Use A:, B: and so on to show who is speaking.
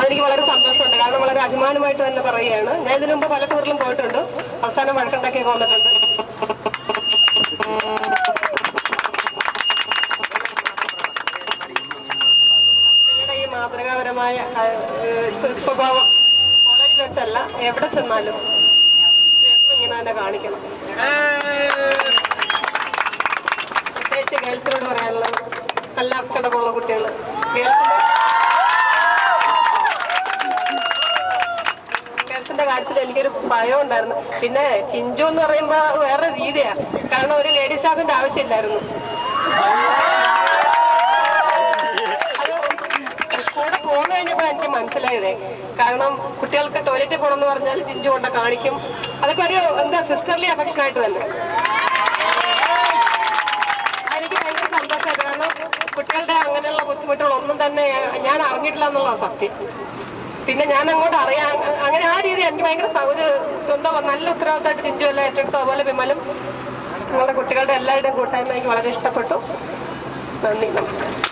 A: അതെനിക്ക് വളരെ സന്തോഷമുണ്ട്. കാരണം വളരെ അഭിമാനമായിട്ട് തന്നെ പറയുകയാണ്. ഞാൻ ഇതിനു മുമ്പ് പല ടൂറിലും പോയിട്ടുണ്ട്. അവസാനം വഴക്കുണ്ടാക്കിയൊക്കെ വന്നിട്ടുണ്ട്. നിങ്ങളുടെ ഈ മാതൃകാപരമായ സ്വഭാവം കോളേജിൽ വെച്ചല്ല, എവിടെ ചെന്നാലും ഇങ്ങനെ തന്നെ കാണിക്കണം. പ്രത്യേകിച്ച് ഗേൾസിനോട് പറയാനുള്ളത്, നല്ല അച്ചടക്കമുള്ള കുട്ടികൾ. ഗേൾസിന്റെ കാര്യത്തിൽ എനിക്കൊരു ഭയം ഉണ്ടായിരുന്നു. പിന്നെ ചിഞ്ചു എന്ന് പറയുമ്പോ വേറെ രീതിയാണ്. കാരണം ഒരു ലേഡീസ് സ്റ്റാഫിന്റെ ആവശ്യമില്ലായിരുന്നു. അത് കൂടെ പോന്നു കഴിഞ്ഞപ്പോൾ എനിക്ക് മനസ്സിലായതേ. കാരണം കുട്ടികൾക്ക് ടോയ്ലറ്റിൽ പോകണമെന്ന് പറഞ്ഞാൽ ചിഞ്ചു കൊണ്ട് കാണിക്കും. അതൊക്കെ ഒരു എന്താ സിസ്റ്റർലി അഫക്ഷനായിട്ട് തന്നെ. എനിക്ക് ഭയങ്കര സന്തോഷമായിട്ട്. കാരണം കുട്ടികളുടെ അങ്ങനെയുള്ള ബുദ്ധിമുട്ടുകളൊന്നും തന്നെ ഞാൻ അറിഞ്ഞിട്ടില്ല എന്നുള്ളതാണ് സത്യം. പിന്നെ ഞാൻ അങ്ങോട്ട് അറിയാൻ അങ്ങനെ ആ രീതി എനിക്ക് ഭയങ്കര ഒരു എന്താ നല്ല ഉത്തരവാദിത്തമായിട്ട് ചിഞ്ചു എല്ലാം ഏറ്റെടുത്തു. അതുപോലെ വിമലും നിങ്ങളുടെ കുട്ടികളുടെ എല്ലാവരുടെയും കൂട്ടായ്മ എനിക്ക് വളരെ ഇഷ്ടപ്പെട്ടു. നന്ദി, നമസ്കാരം.